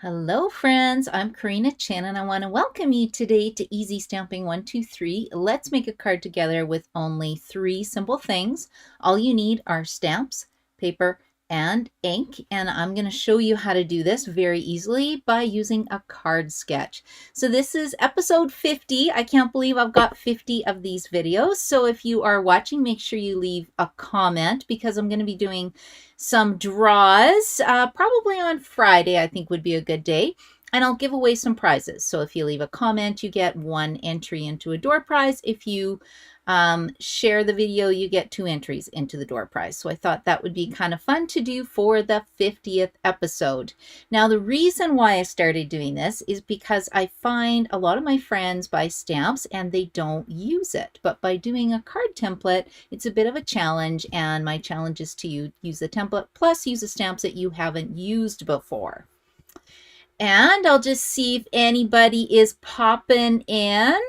Hello friends, I'm Karina Chin and I want to welcome you today to Easy Stamping 123. Let's make a card together with only 3 simple things. All you need are stamps, paper, and ink, and I'm going to show you how to do this very easily by using a card sketch. So this is episode 50. I can't believe I've got 50 of these videos. So if you are watching, make sure you leave a comment because I'm going to be doing some draws, probably on Friday, I think would be a good day. And I'll give away some prizes. So if you leave a comment, you get 1 entry into a door prize. If you share the video, you get 2 entries into the door prize. So I thought that would be kind of fun to do for the 50th episode. Now, the reason why I started doing this is because I find a lot of my friends buy stamps and they don't use it. But by doing a card template, it's a bit of a challenge. And my challenge is to use the template plus use the stamps that you haven't used before. And I'll just see if anybody is popping in.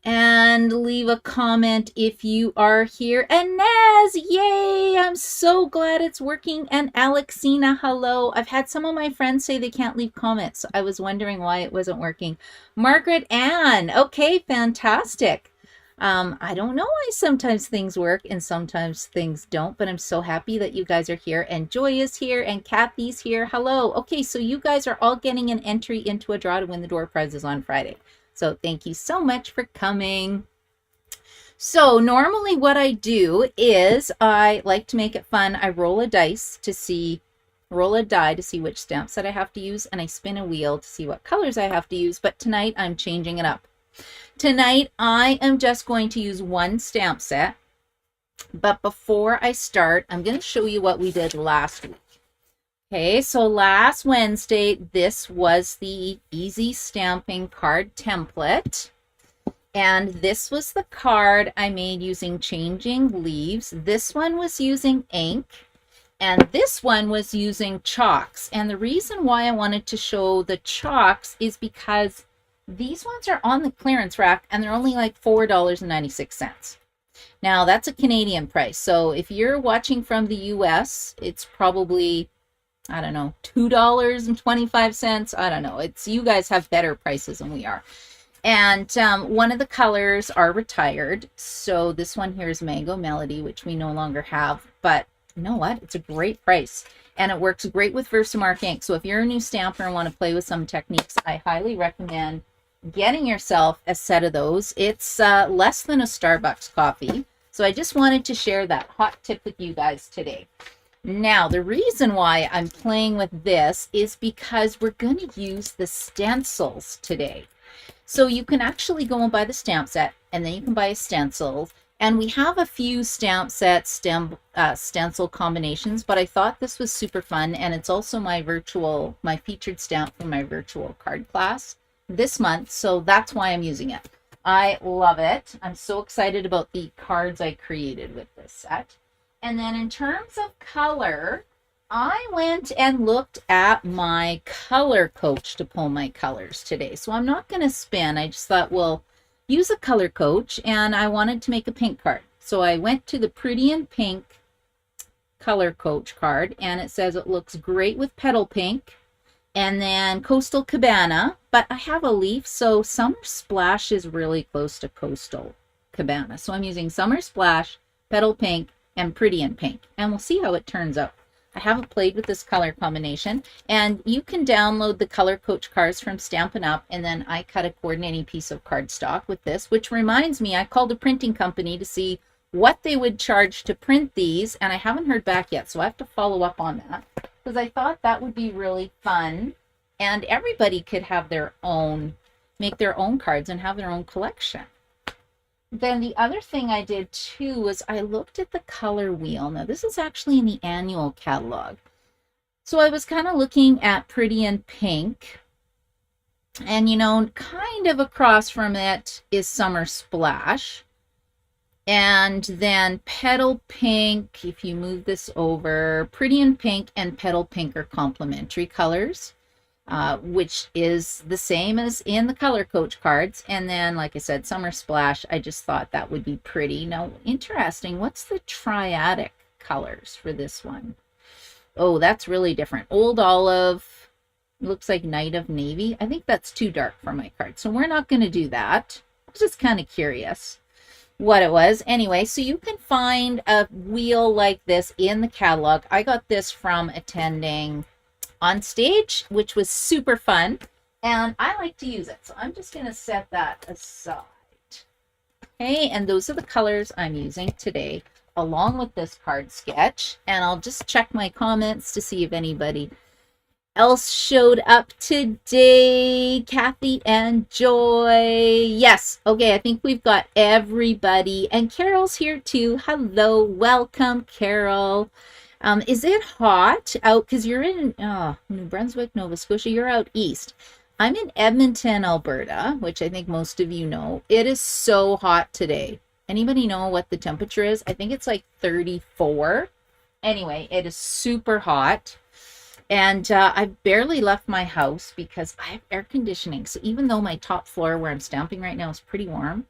And leave a comment if you are here. And Naz, yay! I'm so glad it's working. And Alexina, hello. I've had some of my friends say they can't leave comments. I was wondering why it wasn't working. Margaret Ann, okay, fantastic. I don't know why sometimes things work and sometimes things don't, but I'm so happy that you guys are here. And Joy is here and Kathy's here. Hello. Okay, so you guys are all getting an entry into a draw to win the door prizes on Friday. So thank you so much for coming. So normally what I do is I like to make it fun. I roll a die to see which stamps that I have to use, and I spin a wheel to see what colors I have to use. But tonight I'm changing it up. Tonight I am just going to use 1 stamp set. But before I start, I'm going to show you what we did last week. Okay, so last Wednesday, this was the Easy Stamping card template. And this was the card I made using changing leaves. This one was using ink. And this one was using chalks. And the reason why I wanted to show the chalks is because these ones are on the clearance rack and they're only like $4.96. Now, that's a Canadian price. So if you're watching from the US, it's probably, I don't know, $2.25. I don't know. It's, you guys have better prices than we are. And one of the colors are retired. So this one here is Mango Melody, which we no longer have. But you know what? It's a great price. And it works great with Versamark ink. So if you're a new stamper and want to play with some techniques, I highly recommend getting yourself a set of those. It's less than a Starbucks coffee. So I just wanted to share that hot tip with you guys today. Now, the reason why I'm playing with this is because we're going to use the stencils today. So you can actually go and buy the stamp set, and then you can buy a stencil. And we have a few stamp set stencil combinations, but I thought this was super fun. And it's also my featured stamp for my virtual card class this month. So that's why I'm using it. I love it. I'm so excited about the cards I created with this set. And then in terms of color, I went and looked at my color coach to pull my colors today. So I'm not going to spin. I just thought, well, use a color coach, and I wanted to make a pink card. So I went to the Pretty in Pink color coach card, and it says it looks great with Petal Pink and then Coastal Cabana, but I have a leaf, so Summer Splash is really close to Coastal Cabana. So I'm using Summer Splash, Petal Pink, and Pretty in Pink, and we'll see how it turns out. I haven't played with this color combination, and you can download the color coach cards from Stampin' Up, and then I cut a coordinating piece of cardstock with this, which reminds me, I called a printing company to see what they would charge to print these, and I haven't heard back yet, so I have to follow up on that, because I thought that would be really fun, and everybody could have their own, make their own cards and have their own collection. Then the other thing I did too was I looked at the color wheel. Now this is actually in the annual catalog. So I was kind of looking at Pretty in Pink. And you know, kind of across from it is Summer Splash. And then Petal Pink, if you move this over, Pretty in Pink and Petal Pink are complementary colors. Which is the same as in the color coach cards. And then, like I said, Summer Splash, I just thought that would be pretty. Now, interesting, what's the triadic colors for this one? Oh, that's really different. Old Olive, It looks like Knight of Navy. I think that's too dark for my card, so we're not going to do that. I was just kind of curious what it was. Anyway, so you can find a wheel like this in the catalog. I got this from attending on stage, which was super fun, and I like to use it. So I'm just going to set that aside. Okay, and those are the colors I'm using today, along with this card sketch. And I'll just check my comments to see if anybody else showed up today. Kathy and Joy. Yes. Okay, I think we've got everybody. And Carol's here too. Hello. Welcome, Carol. Is it hot out? Because you're in New Brunswick, Nova Scotia. You're out east. I'm in Edmonton, Alberta, which I think most of you know. It is so hot today. Anybody know what the temperature is? I think it's like 34. Anyway, it is super hot. And I've barely left my house because I have air conditioning. So even though my top floor where I'm stamping right now is pretty warm,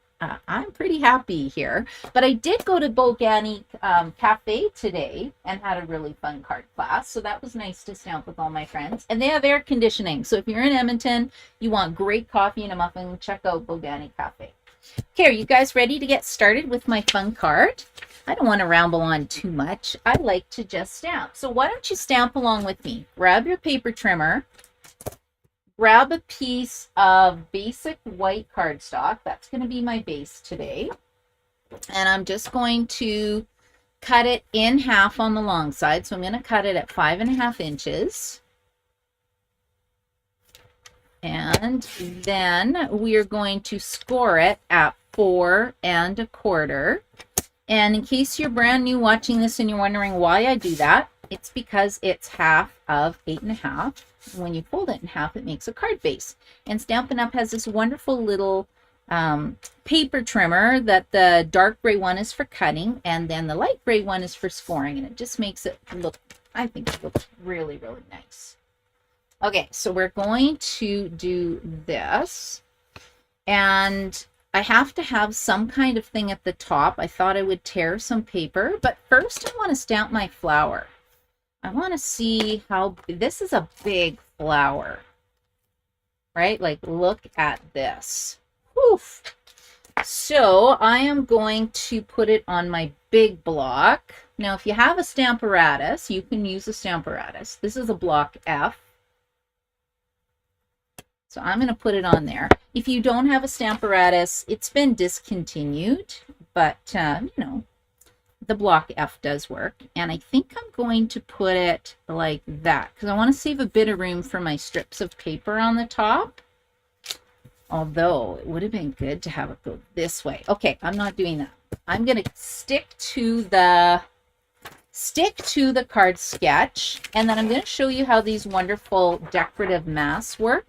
I'm pretty happy here. But I did go to Bogani Cafe today and had a really fun card class. So that was nice to stamp with all my friends. And they have air conditioning. So if you're in Edmonton, you want great coffee and a muffin, check out Bogani Cafe. Okay, are you guys ready to get started with my fun card? I don't want to ramble on too much. I like to just stamp. So why don't you stamp along with me? Grab your paper trimmer. Grab a piece of basic white cardstock. That's going to be my base today. And I'm just going to cut it in half on the long side. So I'm going to cut it at 5.5 inches. And then we're going to score it at 4 1/4. And in case you're brand new watching this and you're wondering why I do that, it's because it's half of 8.5. When you fold it in half, it makes a card base. And Stampin' Up! Has this wonderful little paper trimmer that the dark gray one is for cutting, and then the light gray one is for scoring. And it just makes it look, I think it looks really, really nice. Okay, so we're going to do this. And I have to have some kind of thing at the top. I thought I would tear some paper, but first I want to stamp my flower. I want to see how, this is a big flower, right? Like, look at this. Woof. So I am going to put it on my big block. Now, if you have a Stamparatus, you can use a Stamparatus. This is a block F. So I'm going to put it on there. If you don't have a Stamparatus, it's been discontinued, but, you know, the block F does work. And I think I'm going to put it like that because I want to save a bit of room for my strips of paper on the top. Although it would have been good to have it go this way. Okay, I'm not doing that. I'm going to stick to the card sketch, and then I'm going to show you how these wonderful decorative masks work.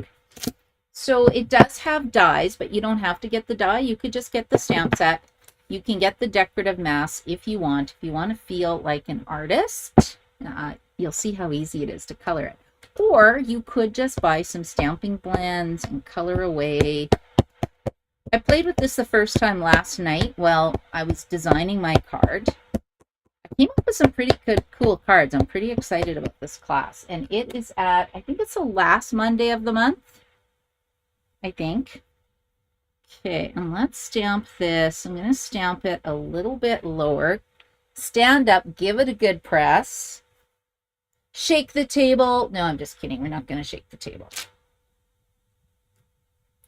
So it does have dies, but you don't have to get the die. You could just get the stamp set. You can get the decorative mask if you want. If you want to feel like an artist, you'll see how easy it is to color it. Or you could just buy some stamping blends and color away. I played with this the first time last night while I was designing my card. I came up with some pretty good, cool cards. I'm pretty excited about this class. And it is at, I think it's the last Monday of the month. I think. Okay, and let's stamp this. I'm going to stamp it a little bit lower. Stand up, give it a good press. Shake the table. No, I'm just kidding. We're not going to shake the table.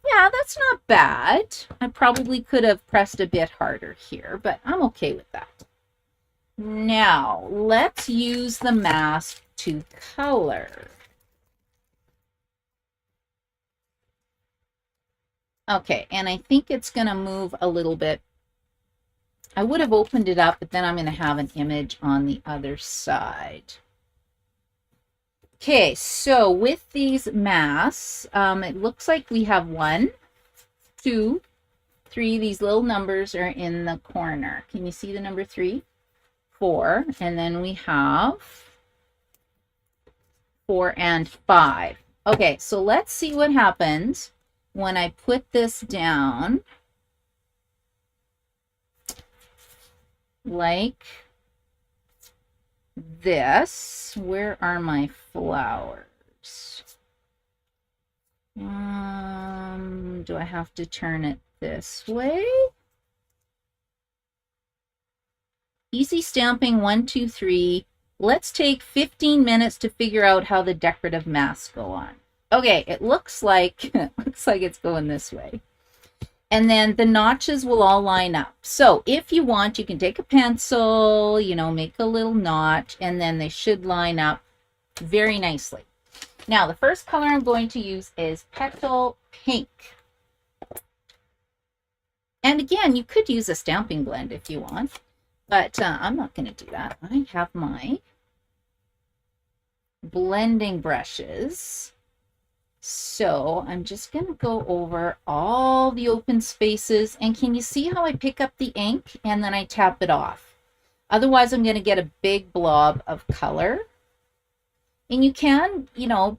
Yeah, that's not bad. I probably could have pressed a bit harder here, but I'm okay with that. Now, let's use the mask to color. Okay, and I think it's going to move a little bit. I would have opened it up, but then I'm going to have an image on the other side. Okay, so with these masks, it looks like we have 1, 2, 3. These little numbers are in the corner. Can you see the number 3? 4, and then we have 4 and 5. Okay, so let's see what happens when I put this down like this. Where are my flowers? Do I have to turn it this way? Easy stamping 1, 2, 3. Let's take 15 minutes to figure out how the decorative masks go on. Okay, it looks like it's going this way. And then the notches will all line up. So if you want, you can take a pencil, make a little notch, and then they should line up very nicely. Now, the first color I'm going to use is Petal Pink. And again, you could use a stamping blend if you want, but I'm not going to do that. I have my blending brushes. So I'm just going to go over all the open spaces. And can you see how I pick up the ink and then I tap it off? Otherwise, I'm going to get a big blob of color. And you can,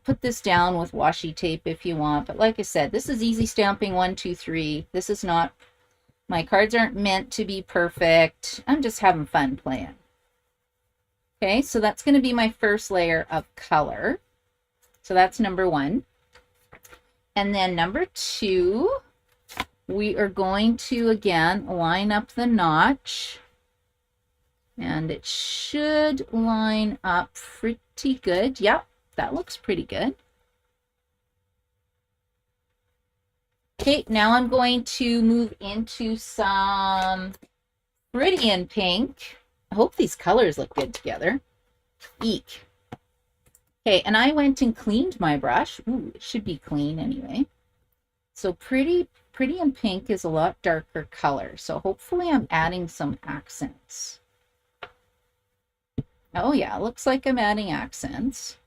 put this down with washi tape if you want. But like I said, this is easy stamping 1, 2, 3. This is not, my cards aren't meant to be perfect. I'm just having fun playing. Okay, so that's going to be my first layer of color. So that's number 1. And then number 2, we are going to, again, line up the notch. And it should line up pretty good. Yep, that looks pretty good. Okay, now I'm going to move into some Meridian Pink. I hope these colors look good together. Eek. Okay, and I went and cleaned my brush. Ooh, it should be clean anyway. So Pretty in Pink is a lot darker color. So hopefully I'm adding some accents. Oh yeah, looks like I'm adding accents.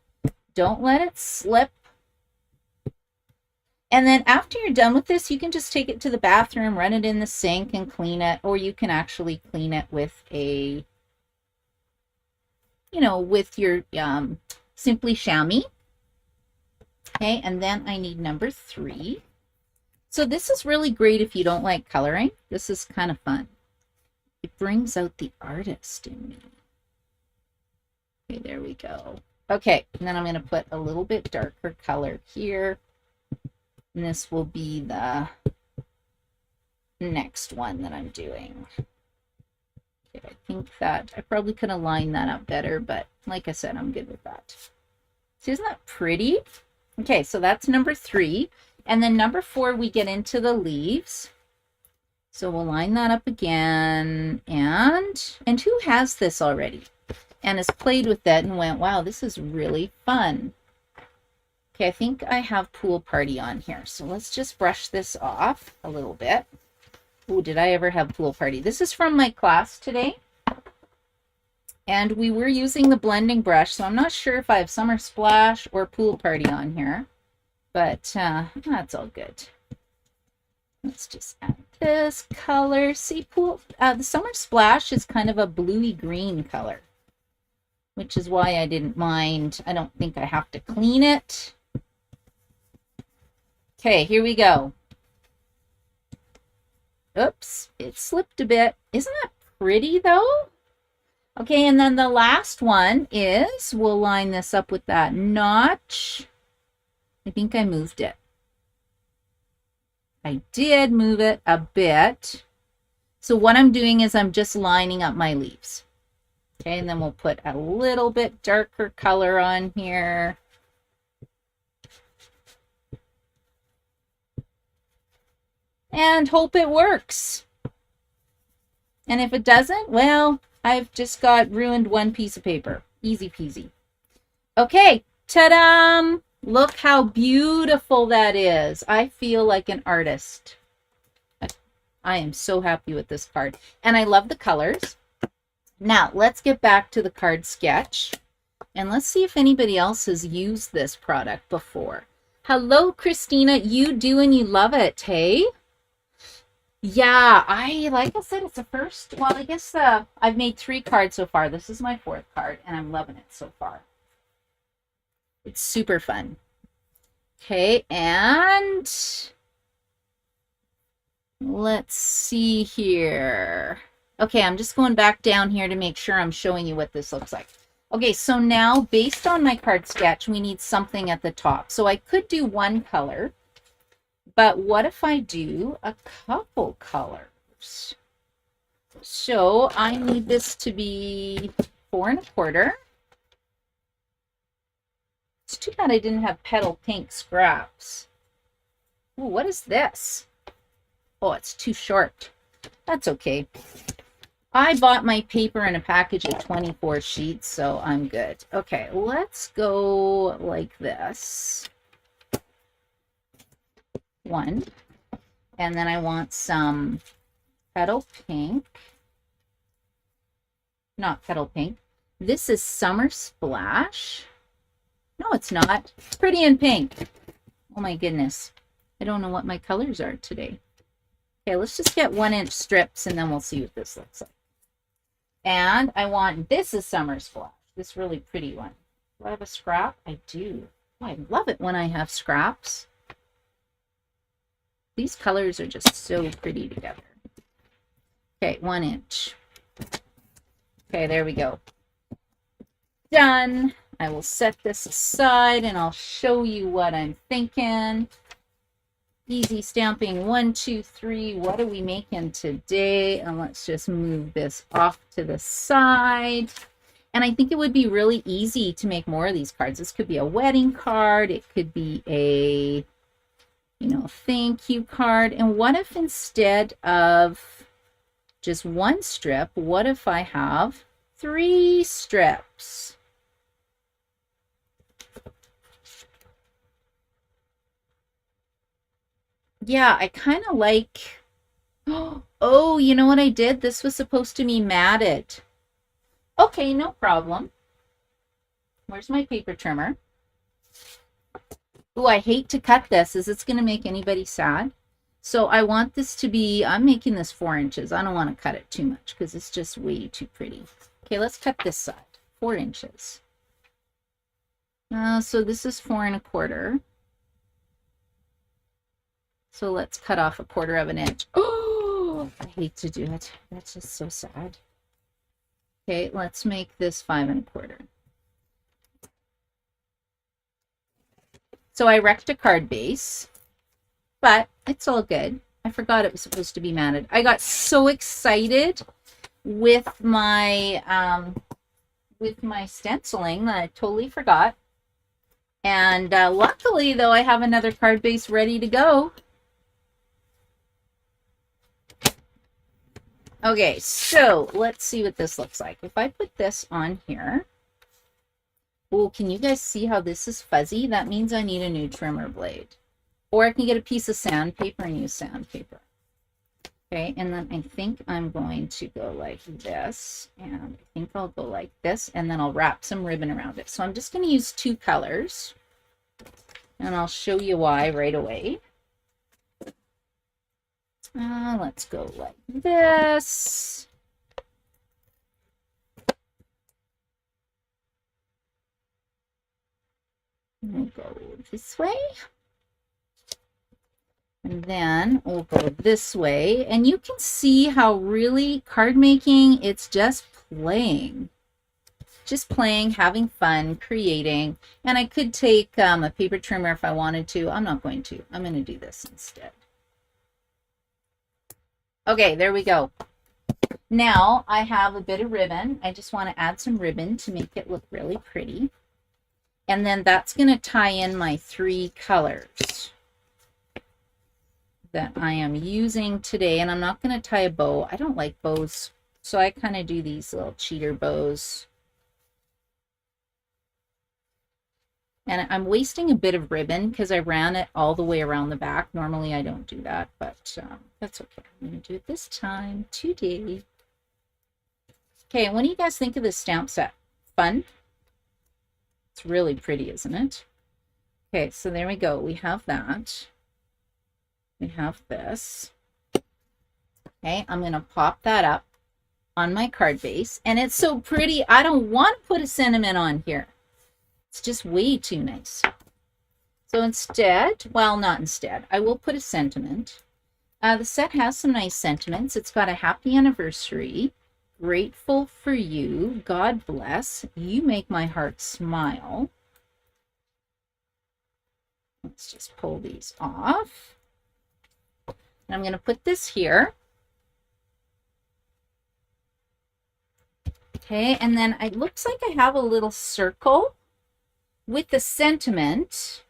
Don't let it slip. And then after you're done with this, you can just take it to the bathroom, run it in the sink and clean it. Or you can actually clean it with a, with your Simply Chamois. Okay, and then I need number 3. So this is really great if you don't like coloring. This is kind of fun. It brings out the artist in me. Okay, there we go. Okay, and then I'm going to put a little bit darker color here. And this will be the next one that I'm doing. Okay, I think that I probably could have lined that up better, but like I said, I'm good with that. So isn't that pretty? Okay, so that's number 3. And then number 4, we get into the leaves. So we'll line that up again. And who has this already? And has played with that and went, wow, this is really fun. Okay, I think I have Pool Party on here. So let's just brush this off a little bit. Oh, did I ever have Pool Party? This is from my class today. And we were using the blending brush, so I'm not sure if I have Summer Splash or Pool Party on here. But that's all good. Let's just add this color. See, the Summer Splash is kind of a bluey green color, which is why I didn't mind. I don't think I have to clean it. Okay, here we go. Oops, it slipped a bit. Isn't that pretty though? Okay, and then the last one is, we'll line this up with that notch. I think I moved it. I did move it a bit. So what I'm doing is I'm just lining up my leaves. Okay, and then we'll put a little bit darker color on here. And hope it works. And if it doesn't, well, I've just got ruined one piece of paper. Easy peasy. Okay, ta-da! Look how beautiful that is. I feel like an artist. I am so happy with this card. And I love the colors. Now, let's get back to the card sketch. And let's see if anybody else has used this product before. Hello, Christina. You do and you love it, hey? Yeah, like I said, it's the first. Well, I guess I've made 3 cards so far. This is my 4th card, and I'm loving it so far. It's super fun. Okay, and let's see here. Okay, I'm just going back down here to make sure I'm showing you what this looks like. Okay, so now based on my card sketch, we need something at the top. So I could do one color, But what if I do a couple colors? So I need this to be 4 1/4. It's too bad I didn't have petal pink scraps. Ooh, what is this? Oh, it's too short. That's okay. I bought my paper in a package of 24 sheets, so I'm good. Okay, let's go like this. 1. And then I want some petal pink. Not petal pink. This is Summer Splash. No, it's not. Pretty in pink. Oh my goodness. I don't know what my colors are today. Okay, let's just get 1-inch strips and then we'll see what this looks like. And I want, this is Summer Splash. This really pretty one. Do I have a scrap? I do. Oh, I love it when I have scraps. These colors are just so pretty together. Okay, 1 inch. Okay, there we go. Done. I will set this aside and I'll show you what I'm thinking. Easy stamping 1, 2, 3. What are we making today? And let's just move this off to the side. And I think it would be really easy to make more of these cards. This could be a wedding card. It could be a, thank you card. And what if instead of just 1 strip, what if I have 3 strips? Yeah, I kind of like, oh, you know what I did? This was supposed to be matted. Okay, no problem. Where's my paper trimmer? Oh, I hate to cut this. Is this going to make anybody sad? So I want this to be, I'm making this 4 inches. I don't want to cut it too much because it's just way too pretty. Okay, let's cut this side, 4 inches. So this is 4 1/4. So let's cut off 1/4 of an inch. Oh, I hate to do it. That's just so sad. Okay, let's make this 5 1/4. So I wrecked a card base, but it's all good. I forgot it was supposed to be matted. I got so excited with my stenciling that I totally forgot. And luckily, though, I have another card base ready to go. Okay, so let's see what this looks like. If I put this on here, oh, can you guys see how this is fuzzy? That means I need a new trimmer blade. Or I can get a piece of sandpaper and use sandpaper. Okay, and then I think I'm going to go like this, and I think I'll go like this, and then I'll wrap some ribbon around it. So I'm just going to use 2 colors, and I'll show you why right away. Let's go like this. We'll go this way. And then we'll go this way. And you can see how really card making, it's just playing. Just playing, having fun, creating. And I could take a paper trimmer if I wanted to. I'm not going to. I'm going to do this instead. Okay, there we go. Now I have a bit of ribbon. I just want to add some ribbon to make it look really pretty. And then that's going to tie in my 3 colors that I am using today. And I'm not going to tie a bow. I don't like bows. So I kind of do these little cheater bows. And I'm wasting a bit of ribbon because I ran it all the way around the back. Normally I don't do that, but that's okay. I'm going to do it this time today. Okay, what do you guys think of this stamp set? Fun? It's really pretty, isn't it? Okay, so there we go. We have that. We have this. Okay, I'm going to pop that up on my card base. And it's so pretty. I don't want to put a sentiment on here. It's just way too nice. So instead, well, not instead, I will put a sentiment. The set has some nice sentiments. It's got a happy anniversary, grateful for you, God bless, you make my heart smile. Let's just pull these off. And I'm going to put this here. Okay, and then it looks like I have a little circle with the sentiment.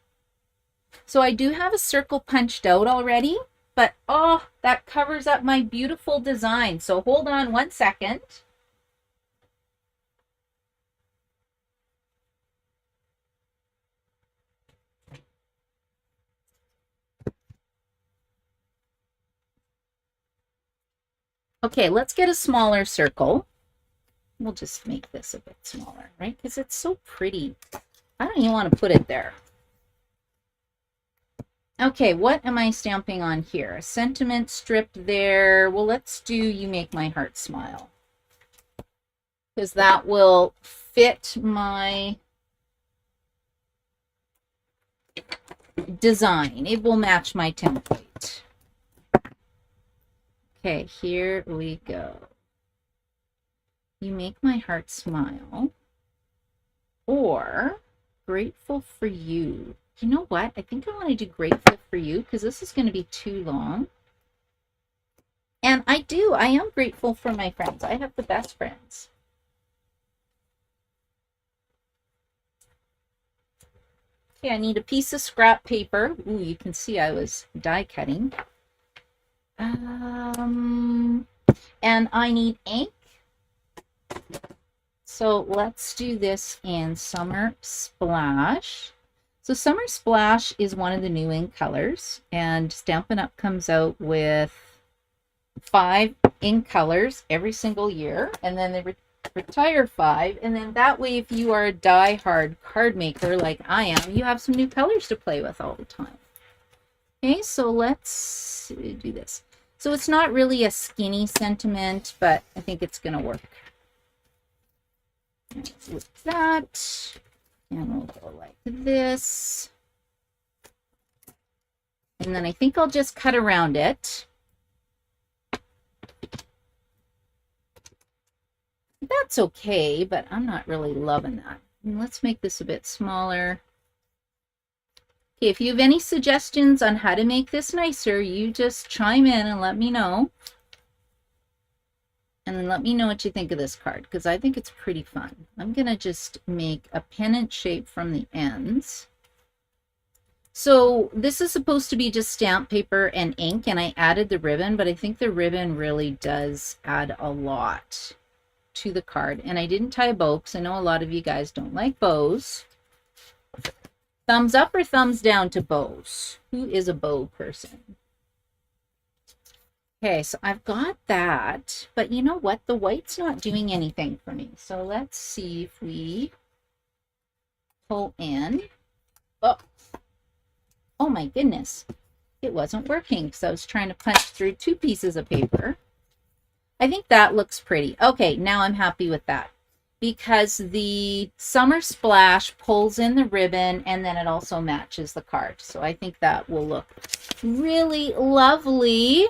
So I do have a circle punched out already, but oh, that covers up my beautiful design. So hold on 1 second. Okay, let's get a smaller circle. We'll just make this a bit smaller, right? Because it's so pretty. I don't even want to put it there. Okay, what am I stamping on here? A sentiment strip there. Well, let's do You Make My Heart Smile. Because that will fit my design. It will match my template. Okay, here we go. You Make My Heart Smile. Or Grateful for You. You know what? I think I want to do Grateful for You because this is going to be too long. And I am grateful for my friends. I have the best friends. Okay, I need a piece of scrap paper. Ooh, you can see I was die cutting. And I need ink. So let's do this in Summer Splash. So Summer Splash is one of the new ink colors, and Stampin' Up! Comes out with 5 ink colors every single year, and then they retire 5, and then that way if you are a die-hard card maker like I am, you have some new colors to play with all the time. Okay, so let's do this. So it's not really a skinny sentiment, but I think it's going to work. With that, and we'll go like this. And then I think I'll just cut around it. That's okay, but I'm not really loving that. And let's make this a bit smaller. Okay, if you have any suggestions on how to make this nicer, you just chime in and let me know. And then let me know what you think of this card, because I think it's pretty fun. I'm going to just make a pennant shape from the ends. So this is supposed to be just stamp paper and ink, and I added the ribbon, but I think the ribbon really does add a lot to the card. And I didn't tie a bow because I know a lot of you guys don't like bows. Thumbs up or thumbs down to bows? Who is a bow person? Okay, so I've got that, but you know what? The white's not doing anything for me. So let's see if we pull in. Oh my goodness. It wasn't working because I was trying to punch through 2 pieces of paper. I think that looks pretty. Okay, now I'm happy with that because the Summer Splash pulls in the ribbon and then it also matches the card. So I think that will look really lovely.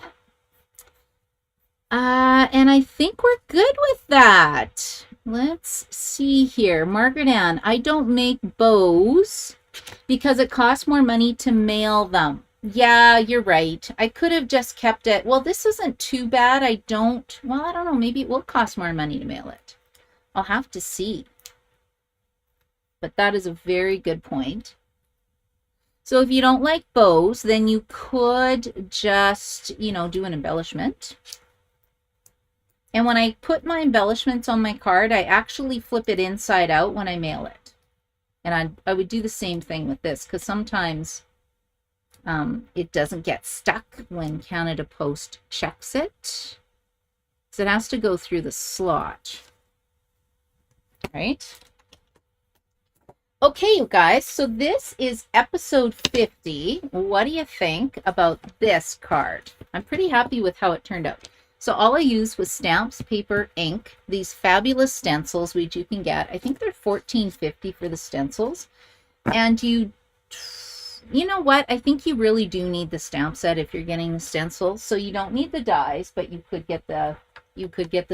And I think we're good with that. Let's see here. Margaret Ann, I don't make bows because it costs more money to mail them. Yeah, you're right. I could have just kept it. Well, this isn't too bad. I don't know. Maybe it will cost more money to mail it. I'll have to see. But that is a very good point. So if you don't like bows, then you could just, do an embellishment. And when I put my embellishments on my card, I actually flip it inside out when I mail it. And I would do the same thing with this because sometimes it doesn't get stuck when Canada Post checks it. So it has to go through the slot. Right? Okay, you guys, so this is episode 50. What do you think about this card? I'm pretty happy with how it turned out. So all I used was stamps, paper, ink, these fabulous stencils, which you can get. I think they're $14.50 for the stencils. And you know what? I think you really do need the stamp set if you're getting the stencils. So you don't need the dies, but you could get the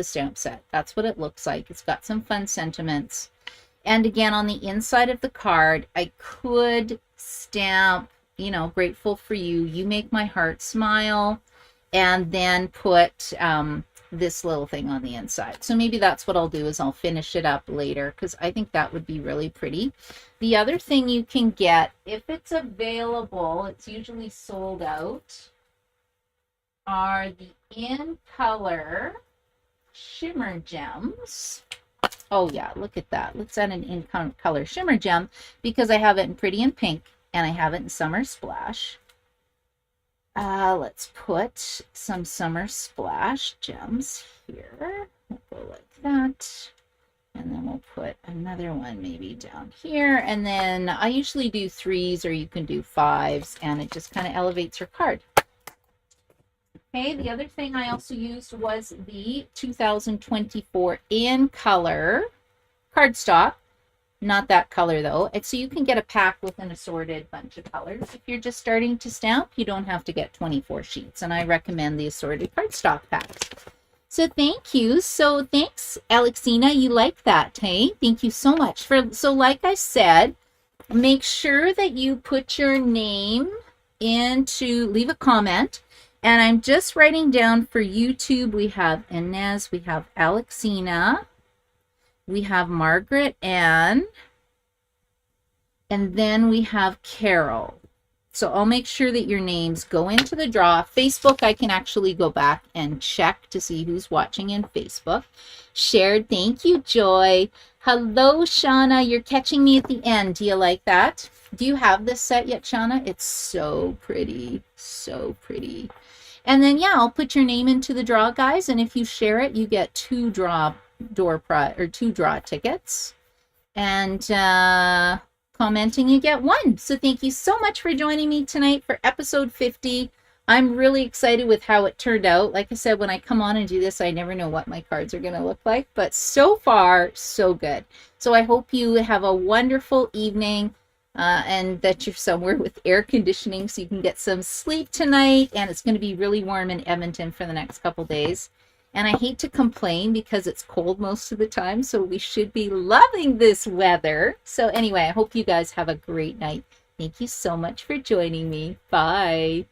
stamp set. That's what it looks like. It's got some fun sentiments. And again, on the inside of the card, I could stamp, Grateful for You, You Make My Heart Smile. and then put this little thing on the inside. So maybe that's what I'll do, is I'll finish it up later, because I think that would be really pretty. The other thing you can get, if it's available, it's usually sold out, are the In Color Shimmer Gems. Oh yeah, look at that. Let's add an In Color Shimmer Gem, because I have it in Pretty in Pink and I have it in Summer Splash. Let's put some Summer Splash gems here. We'll go like that. And then we'll put another one maybe down here. And then I usually do 3s, or you can do 5s, and it just kind of elevates your card. Okay, the other thing I also used was the 2024 In Color cardstock. Not that color though. And so you can get a pack with an assorted bunch of colors. If you're just starting to stamp, you don't have to get 24 sheets. And I recommend the assorted cardstock packs. So thank you. So thanks, Alexina. You like that, hey? Thank you so much. So like I said, make sure that you put your name leave a comment. And I'm just writing down for YouTube, we have Inez, we have Alexina, we have Margaret Ann, and then we have Carol. So I'll make sure that your names go into the draw. Facebook, I can actually go back and check to see who's watching in Facebook. Shared, thank you, Joy. Hello, Shauna, you're catching me at the end. Do you like that? Do you have this set yet, Shauna? It's so pretty, so pretty. And then, yeah, I'll put your name into the draw, guys. And if you share it, you get 2 draw tickets. And commenting, you get 1. So thank you so much for joining me tonight for episode 50. I'm really excited with how it turned out. Like I said, when I come on and do this, I never know what my cards are going to look like. But so far, so good. So I hope you have a wonderful evening. And that you're somewhere with air conditioning so you can get some sleep tonight. And it's going to be really warm in Edmonton for the next couple days. And I hate to complain because it's cold most of the time, so we should be loving this weather. So anyway, I hope you guys have a great night. Thank you so much for joining me. Bye.